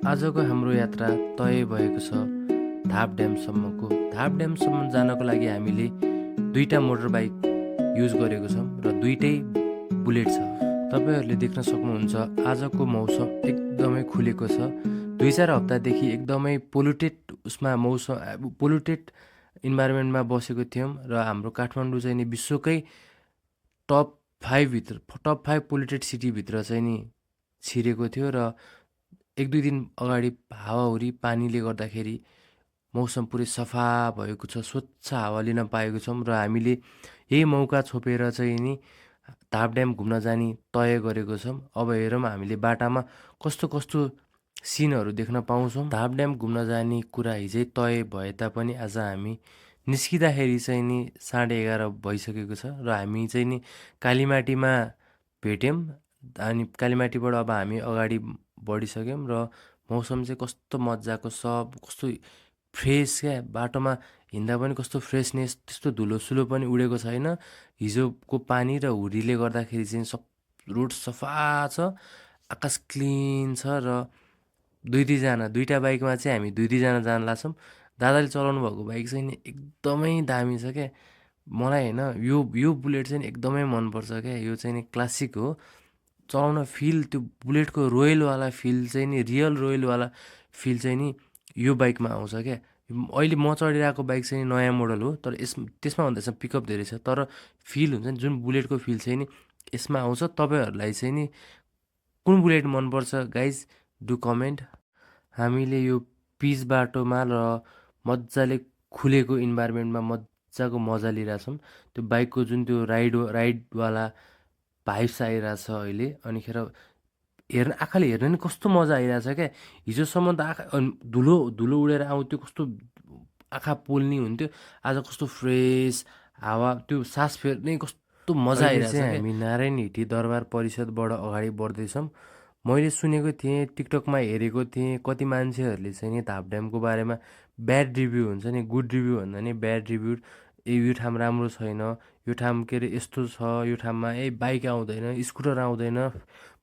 आजको हाम्रो यात्रा तय भएको छ धाप ड्यामसम्मको। धाप ड्यामसम्म जानको लागि हामीले दुईटा मोटर बाइक युज गरेको छौँ र दुईटै बुलेट छ। तपाईँहरूले देख्न सक्नुहुन्छ आजको मौसम एकदमै खुलेको छ। 2-4 हप्तादेखि एकदमै पोल्युटेड इन्भाइरोमेन्टमा बसेको थियौँ र हाम्रो काठमाडौँ चाहिँ नि विश्वकै टप 5 पोल्युटेड सिटीभित्र चाहिँ नि छिरेको थियो र 1-2 दिन अगाडि हावाहुरी पानीले गर्दाखेरि मौसम पुरै सफा भएको छ, स्वच्छ हावा लिन पाएको छौँ र हामीले यही मौका छोपेर चाहिँ नि धाप ड्याम घुम्न जाने तय गरेको छौँ। अब हेरौँ हामीले बाटामा कस्तो कस्तो सिनहरू देख्न पाउँछौँ। धाप ड्याम घुम्न जाने कुरा हिजै तय भए तापनि आज हामी निस्किँदाखेरि चाहिँ नि 11:30 भइसकेको छ र हामी चाहिँ नि कालीमाटीमा भेट्यौँ। अनि कालीमाटीबाट अब हामी अगाडि बढिसक्यौँ र मौसम चाहिँ कस्तो मजाको कस्तो फ्रेस क्या। बाटोमा हिँड्दा पनि कस्तो फ्रेसनेस, त्यस्तो धुलोसुलो पनि उडेको छैन। हिजोको पानी र हुरीले गर्दाखेरि चाहिँ रोड सफा छ, आकाश क्लिन छ र दुईटा बाइकमा चाहिँ हामी दुई दुईजना जान लाग्छौँ। दादाले चलाउनु भएको बाइक चाहिँ नि एकदमै दामी छ क्या। मलाई होइन यो बुलेट चाहिँ एकदमै मनपर्छ क्या। यो चाहिँ नि क्लासिक हो। चलाउन फिल त्यो बुलेटको रोयलवाला फिल चाहिँ नि रियल रोयलवाला फिल चाहिँ नि यो बाइकमा आउँछ क्या। अहिले म चढिरहेको बाइक चाहिँ नयाँ मोडल हो, तर त्यसमा भन्दा चाहिँ पिकअप धेरै छ, तर फिल हुन्छ नि जुन बुलेटको फिल चाहिँ नि यसमा आउँछ। तपाईँहरूलाई चाहिँ नि कुन बुलेट मनपर्छ गाइज, डु कमेन्ट। हामीले यो पिच बाटोमा र मजाले खुलेको इन्भाइरोमेन्टमा मजाको मजा लिइरहेछौँ। त्यो बाइकको जुन त्यो राइडवाला भाइब्स आइरहेछ अहिले। अनिखेर आँखाले हेर्न नि कस्तो मजा आइरहेछ क्या। हिजोसम्म त धुलो उडेर आउँथ्यो, कस्तो आँखा पोल्ने हुन्थ्यो। आज कस्तो फ्रेस हावा, त्यो सास फेर्ने कस्तो मजा आइरहेछ। हामी नारायण हिटी दरबार परिषदबाट अगाडि बढ्दैछौँ। मैले सुनेको थिएँ, टिकटकमा हेरेको थिएँ, कति मान्छेहरूले चाहिँ नि धाप ड्यामको बारेमा ब्याड रिभ्यू हुन्छ नि, गुड रिभ्यू भन्दा नि ब्याड रिभ्यू, यो ठाउँ राम्रो छैन, यो ठाउँ के अरे यस्तो छ, यो ठाउँमा बाइक आउँदैन, स्कुटर आउँदैन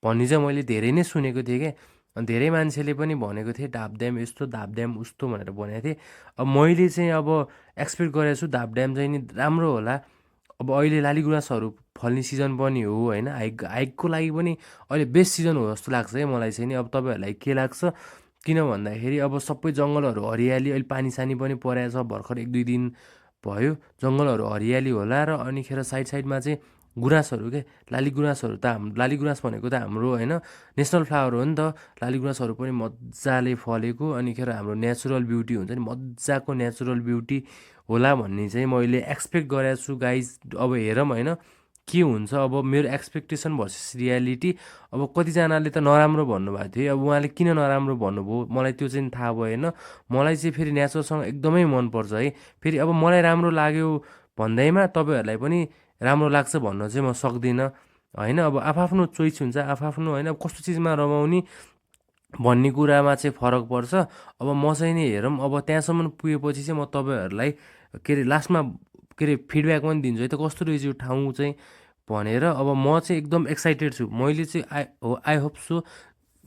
भन्ने चाहिँ मैले धेरै नै सुनेको थिएँ क्या। अनि धेरै मान्छेले पनि भनेको थिएँ धाप ड्याम यस्तो, धाप ड्याम उस्तो भनेर भनेको थिएँ। अब मैले चाहिँ अब एक्सपेक्ट गरेको छु धाप ड्याम चाहिँ नि राम्रो होला। अब अहिले लालीगुँरासहरू फल्ने सिजन पनि हो होइन, हाइकको लागि पनि अहिले बेस्ट सिजन हो जस्तो लाग्छ है मलाई चाहिँ नि। अब तपाईँहरूलाई के लाग्छ? किन भन्दाखेरि अब सबै जङ्गलहरू हरियाली, अहिले पानी सानी पनि परेको छ, भर्खर 1-2 दिन भयो, जङ्गलहरू हरियाली होला। र अनिखेर साइडमा चाहिँ गुराँसहरू के, लालीगुँरासहरू त लालीगुँरास भनेको त हाम्रो होइन नेसनल फ्लावर हो नि त। लालीगुँरासहरू पनि मजाले फलेको, अनिखेर हाम्रो नेचुरल ब्युटी हुन्छ नि, मजाको नेचुरल ब्युटी होला भन्ने चाहिँ मैले एक्सपेक्ट गरेको छु गाइज। अब हेरौँ होइन के हुन्छ। अब मेरो एक्सपेक्टेसन भर्सेस रियालिटी। अब कतिजनाले त नराम्रो भन्नुभएको थियो, अब उहाँले किन नराम्रो भन्नुभयो मलाई त्यो चाहिँ थाहा भएन। मलाई चाहिँ फेरि नेचरसँग एकदमै मनपर्छ है। फेरि अब मलाई राम्रो लाग्यो भन्दैमा तपाईँहरूलाई पनि राम्रो लाग्छ भन्न चाहिँ म सक्दिनँ होइन। अब आफ्नो चोइस हुन्छ, आफ्नो होइन, अब कस्तो चिजमा रमाउने भन्ने कुरामा चाहिँ फरक पर्छ। अब म चाहिँ नि हेरौँ, अब त्यहाँसम्म पुगेपछि चाहिँ म तपाईँहरूलाई के अरे लास्टमा के अरे फिडब्याक पनि दिन्छु है त, कस्तो रहेछ यो ठाउँ चाहिँ भनेर। अब म चाहिँ एकदम एक्साइटेड छु। मैले चाहिँ आई होप सो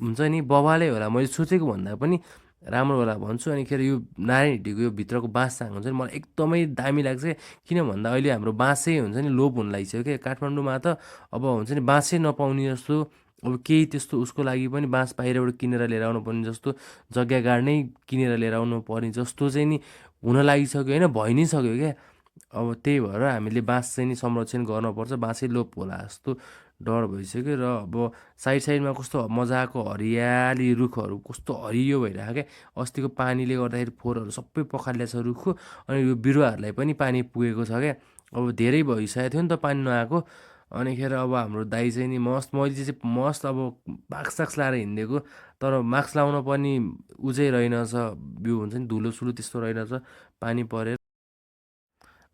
हुन्छ नि बबाले होला, मैले सोचेको भन्दा पनि राम्रो होला भन्छु। अनिखेर यो नारायण हिटीको यो भित्रको बाँससाङ हुन्छ नि, मलाई एकदमै दामी लाग्छ। किन भन्दा अहिले हाम्रो बाँसै हुन्छ नि लोप हुन लागिसक्यो क्या काठमाडौँमा त। अब हुन्छ नि बाँसै नपाउने जस्तो, अब केही त्यस्तो उसको लागि पनि बाँस बाहिरबाट किनेर लिएर आउनु पर्ने जस्तो, जग्गा गाड्नै किनेर लिएर आउनु पर्ने जस्तो चाहिँ नि हुन लागिसक्यो होइन, भइ नै सक्यो क्या। अब त्यही भएर हामीले बाँस चाहिँ नि संरक्षण गर्नुपर्छ, बाँसै लोप होला जस्तो डर भइसक्यो। र अब साइडमा कस्तो मजाको हरियाली, रुखहरू कस्तो हरियो भइरहेको क्या। अस्तिको पानीले गर्दाखेरि फोहोरहरू सबै पखालिएको छ रुखको, अनि यो बिरुवाहरूलाई पनि पानी पुगेको छ क्या। अब धेरै भइसकेको थियो नि त पानी नआएको। अनिखेर अब हाम्रो दाइ चाहिँ नि मैले चाहिँ मस्त अब मास्क लाएर हिँडिदिएको, तर मास्क लाउन पनि उ चाहिँ रहेनछ, यो हुन्छ नि धुलोसुलो त्यस्तो रहेनछ पानी परेर।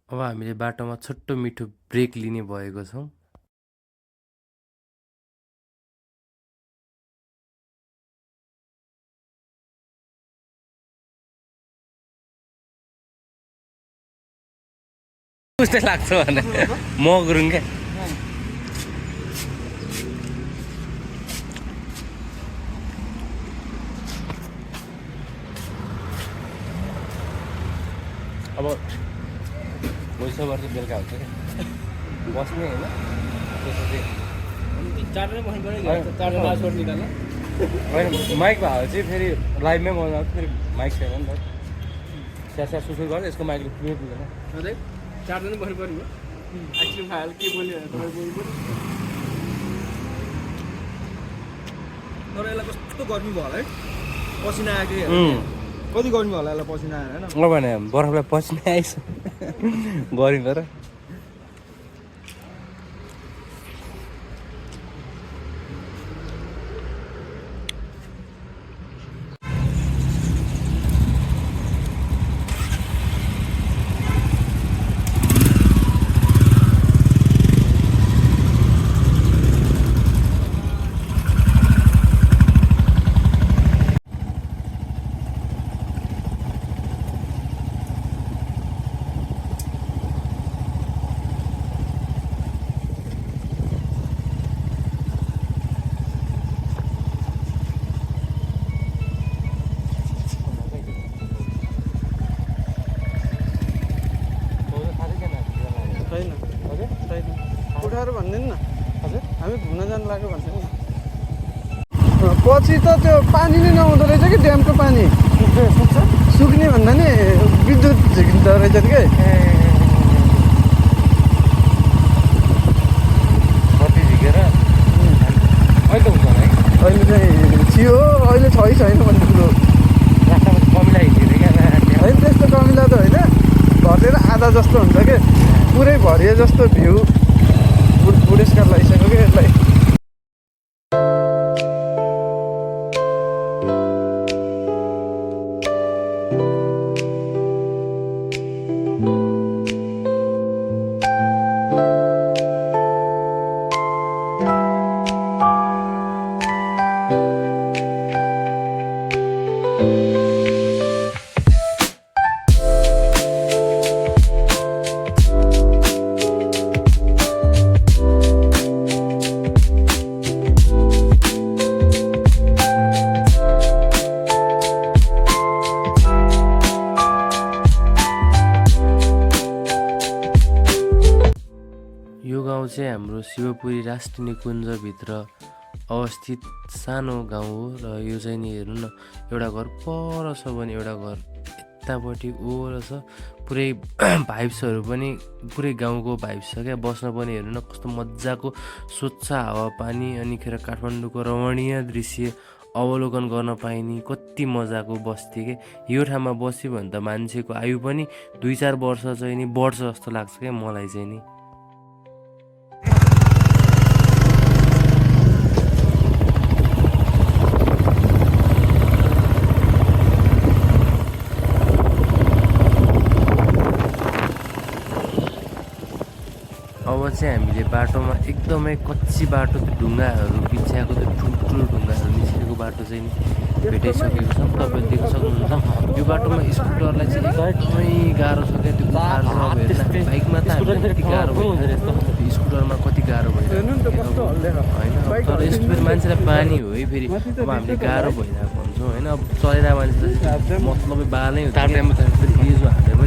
अब हामीले बाटोमा छोटो मिठो ब्रेक लिने भएको छौँ। कस्तो लाग्छ भने म गुरुङ क्या। अब भोइसओभर चाहिँ बेलुका हुन्छ क्या बस्ने होइन त्यसपछि होइन माइक भयो चाहिँ फेरि लाइभमै बनाउँदा फेरि माइक छैन नि त स्यासा सुसु गर्दा यसको माइकले पुग्नै पुग्दैन चारजना बस्नु पर्यो आइसक्रिम खाएर के बोल्यो तर यसलाई कस्तो गर्मी भयो होला है पसिना आएको कति गर्मी होला यसलाई पसिना आएर होइन अब भने बरफलाई पसिना आइस गर्मी भएर उठाएर भन्दैन न हजुर हामी घुम्न जानु लाग्यो भन्छ नि पछि त त्यो पानी नै नहुँदो रहेछ कि ड्यामको पानी सुक्ने भन्दा नि विद्युत झिकिँदो रहेछ कि बत्ती झिकेर अहिले हुन्छ होला है अहिले चाहिँ थियो अहिले छै छैन भन्ने कुरो रास्तामा कमिला हिँडेर क्या होइन त्यस्तो कमिला त होइन भरेर आधा जस्तो हुन्छ कि पुरै भरिए जस्तो भ्यू बुढेसकाल लगाइसक्यो कि यसलाई यो गाउँ चाहिँ हाम्रो शिवपुरी राष्ट्रिय निकुञ्जभित्र अवस्थित सानो गाउँ हो र यो चाहिँ नि हेर्नु न एउटा घर पर छ भने एउटा घर यतापट्टि ओर छ पुरै भाइब्सहरू पनि पुरै गाउँको भाइब्स छ क्या बस्न पनि हेर्नु न कस्तो मजाको स्वच्छ हावापानी अनिखेर काठमाडौँको रमणीय दृश्य अवलोकन गर्न पाइने कति मजाको बस्ती के यो ठाउँमा बस्यो भने त मान्छेको आयु पनि 2-4 वर्ष चाहिँ नि बढ्छ जस्तो लाग्छ क्या मलाई चाहिँ नि अब चाहिँ हामीले बाटोमा एकदमै कच्ची बाटो त्यो ढुङ्गाहरू बिछ्याएको त्यो ठुल्ठुलो ढुङ्गाहरू निस्केको बाटो चाहिँ नि भेटाइसकेको छ तपाईँले देख्न सक्नुहुन्छ यो बाटोमा स्कुटरलाई चाहिँ एकदमै गाह्रो छ क्या त्यो गाह्रो छ हेर्न बाइकमा त हामीलाई त्यति गाह्रो भएन त्यो स्कुटरमा कति गाह्रो भइरहेको होइन तर यस्तो फेरि मान्छेलाई बानी हो है फेरि अब हामीले गाह्रो भइरहेको भन्छौँ होइन अब चलेर मान्छेलाई मतलबै बालै हुन्छ एज हान्दै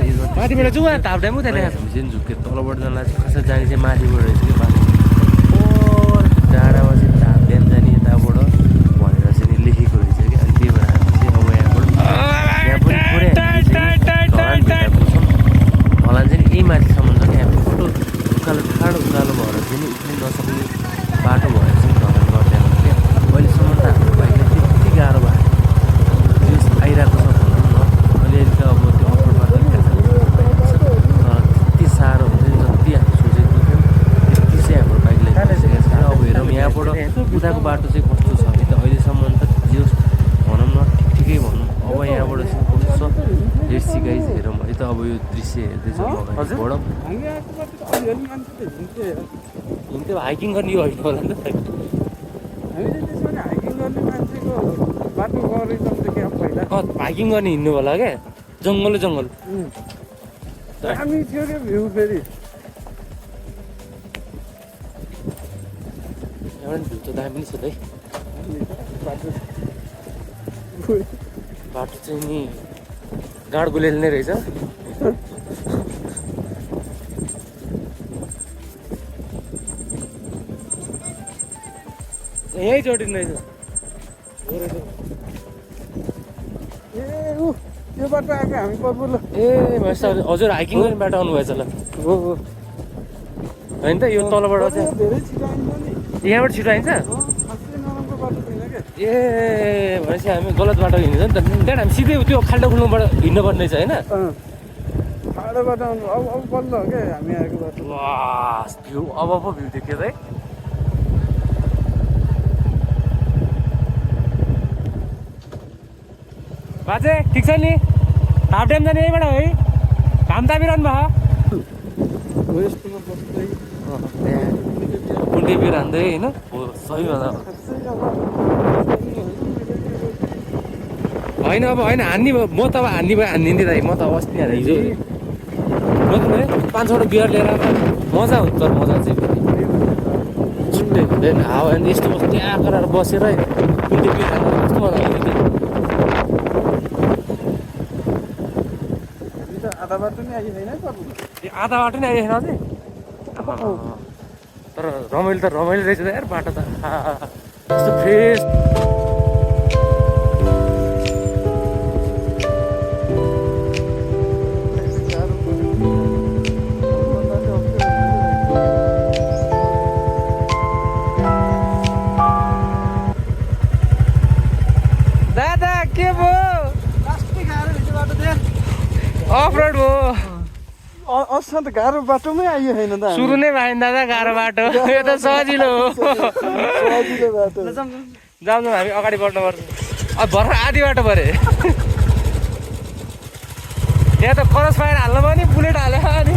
चाहिँ झुकेर तलबाट जानलाई खासै जाने चाहिँ माथिबाट रहेछ कि बाटो डाँडामा चाहिँ धाप ड्याम जाने यताबाट भनेर चाहिँ नि लेखेको रहेछ कि अनि त्यही भएर हामी चाहिँ अब यहाँ पनि पुरै ढलान भेटाएको छौँ ढलान चाहिँ यही माथिसम्म छ कि हामी फोटो उकालो ठाडो उकालो भएर चाहिँ नि उक्लिन नसक्ने बाटो भएर चाहिँ ढलान गर्दै आउँछ क्या अहिलेसम्म त हाम्रो बाइकले त्यति गाह्रो भएको आइरहेको छ भनौँ न अलिअलि त अब त्यो अफरोड बाटो त्यति साह्रो हुन्छ नि जति हामी सोचेको थियौँ त्यति चाहिँ हाम्रो बाइकले भइसकेको छ अब हेरौँ यहाँबाट उताको बाटो चाहिँ कस्तो छ कि त अहिलेसम्म त जे भनौँ न ठिकै भनौँ अब यहाँबाट चाहिँ कस्तो छ हेर्सी गाइज हेरौँ है त अब यो दृश्य हेर्दैछौँ बढौँ हिँड्थ्यो हाइकिङ गर्ने यो होइन होला नि त हाइकिङ गर्ने हिँड्नु होला क्या जङ्गलै जङ्गल दामी थियो क्या भ्यू फेरि एउटा भ्यू त दामी छ त है बाटो चाहिँ नि गाड गुलेल नै रहेछ यहीँ जोडिनु रहेछ ए ऊ त्यो बाटो आएको हामी पर्पुल ए भनेपछि हजुर हाइकिङ गर्ने बाटो आउनुभएछ ल हो हो होइन त यो तलबाट चाहिँ धेरै छिटो आइन्छ नि यहाँबाट छिटो आइन्छ खासै नराम्रो बाटो छैन क्या ए भनेपछि हामी गलत बाटो हिँड्छ नि त त्यहाँबाट हामी सिधै त्यो खाल्डो खुल्नुबाट हिँड्नुपर्ने रहेछ होइन ठाडो बाटो आउनु अब बल्ल हो क्या हामी आएको बाटो वाह भ्यू अब भ्यू देख्यो है बाजे ठिक छ नि हाफ ड्याम जाने यहीँबाट है घाम तापिरहनु भयो वेस्टमा बस्दै कुन्टे बिर हान्दै होइन हो सही भन्दा होइन अब होइन हान्ने म त अब हान्ने भयो हानिदिन्थेँ दाइ म त अब अस्ति हालेँ हिजो म त 5-6वटा बियर लिएर मजा हुन्छ तर मजा चाहिँ छुट्टै हुँदैन हावा अनि यस्तो त्यहाँ गरेर बसेर कुन्टे बिर खाँदा कस्तो मजा आउँथ्यो आधा बाटो नि आइयो होइन पर्पुल आधा बाटो नै आइएन अझै तर रमाइलो त रमाइलो रहेछ त यार बाटो त कस्तो फ्रेस दादा के भयो अफ रोड भयो अस्मा त गाह्रो बाटोमै आइयो होइन त सुरु नै भएन दादा गाह्रो बाटो यो त सजिलो हो सजिलो बाटो जाउँ हामी अगाडि बढ्नुपर्छ अब भर्खर आधी बाटो परे यहाँ त क्रस फायर हाल्नु भयो नि बुलेट हाल्यो अनि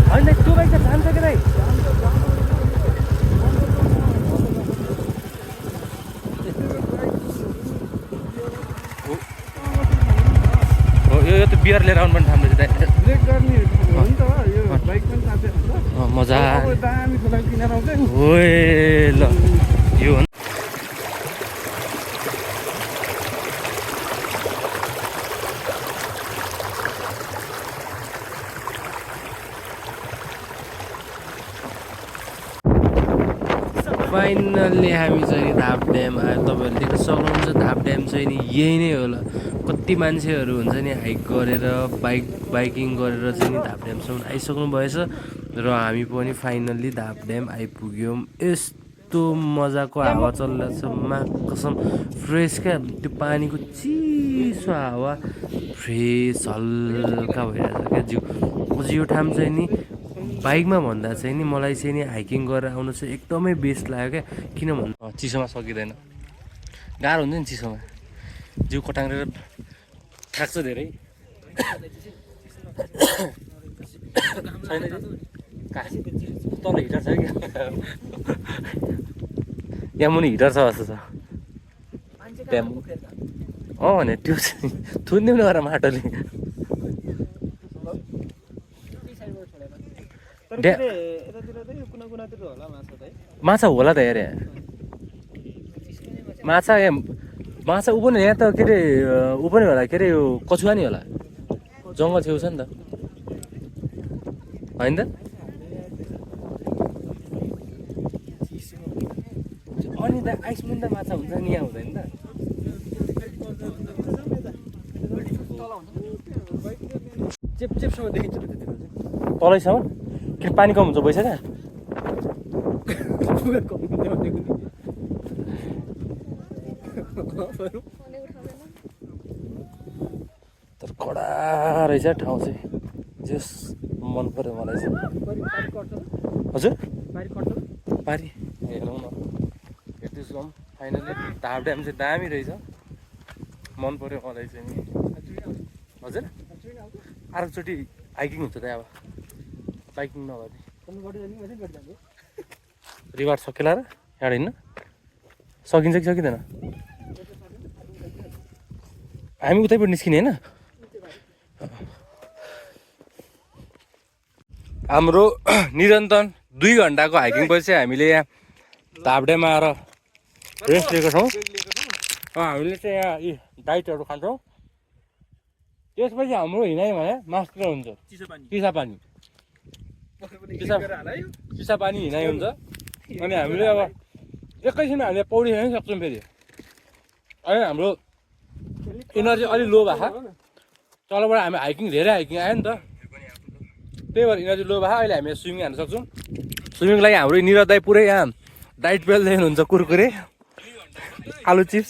होइन त्यो बाइक त जान्छ कि दाइ यो त बियर लिएर आउनु पनि ठान्दैछ दाइ ब्रेक गर्ने हो नि त यो बाइक पनि ताते हुन्छ मजा अब दामी खोला किनेर आउँछ नि ओए ल यो हो फाइनल्ली हामी चाहिँ धाप ड्याम आयो तपाईँहरूले देख्न सक्नुहुन्छ धाप ड्याम चाहिँ नि यही नै होला कति मान्छेहरू हुन्छ नि हाइक गरेर बाइकिङ गरेर चाहिँ नि धाप ड्यामसम्म आइसक्नु भएछ र हामी पनि फाइनल्ली धाप ड्याम आइपुग्यौँ यस्तो मजाको हावा चलिरहेछ मा कसम फ्रेस क्या त्यो पानीको चिसो हावा फ्रेस हल्का भइरहेछ क्या जिउ अझ यो ठाउँ चाहिँ नि बाइकमा भन्दा चाहिँ नि मलाई चाहिँ नि हाइकिङ गरेर आउनु चाहिँ एकदमै बेस्ट लाग्यो क्या किन भन्नु चिसोमा सकिँदैन गाह्रो हुन्छ नि चिसोमा जिउ कटाङ्ग्रेर थाक्छ धेरै तल हिटर छ क्या यहाँ मुनि हिटर छ जस्तो छ ड्याम भने त्यो चाहिँ थुनिदिउँ न गरेर माटोले माछा होला त यार यहाँ माछा माछा ऊ पनि यहाँ त के अरे ऊ पनि होला के अरे यो कछुवा नि होला जङ्गल छेउ छ नि त होइन त अनि त आइसमुनि त माछा हुन्छ नि यहाँ हुँदैन त चेपसम्म देखिन्छ तलैसम्म किन पानी कम हुन्छ पैसा क्या तर कडा रहेछ ठाउँ चाहिँ जस मन पर्यो मलाई चाहिँ हजुर पारी हेरौँ न हेर्दैछु फाइनली धाप ड्याम चाहिँ दामी रहेछ मन पर्यो मलाई चाहिँ नि हजुर अर्कोचोटि हाइकिङ हुन्छ त अब बाइकिङ नभए रिवार्ड सकेला र यहाँ हिँड्न सकिन्छ कि सकिँदैन हामी उतैबाट निस्किने होइन हाम्रो निरन्तन 2 घन्टाको हाइकिङ पछि हामीले यहाँ धाप ड्याममा आएर रेस्ट लिएको छौँ हामीले चाहिँ यहाँ यी डाइटहरू खान्छौँ त्यसपछि हाम्रो हिँडाइ भने मास्टर हुन्छ चिसा पानी चिसा पानी हिँडाइ हुन्छ अनि हामीले अब एकैछिनमा हामीले पौडी हिँड्नै सक्छौँ फेरि अनि हाम्रो एनर्जी अलिक लो भएको तलबाट हामी हाइकिङ धेरै हाइकिङ आयो नि त त्यही भएर एनर्जी लो भयो अहिले हामी स्विमिङ हान्न सक्छौँ स्विमिङको लागि हाम्रो निरज दाइ पुरै यहाँ डाइट बेल्दै हुनुहुन्छ कुरकुरे आलु चिप्स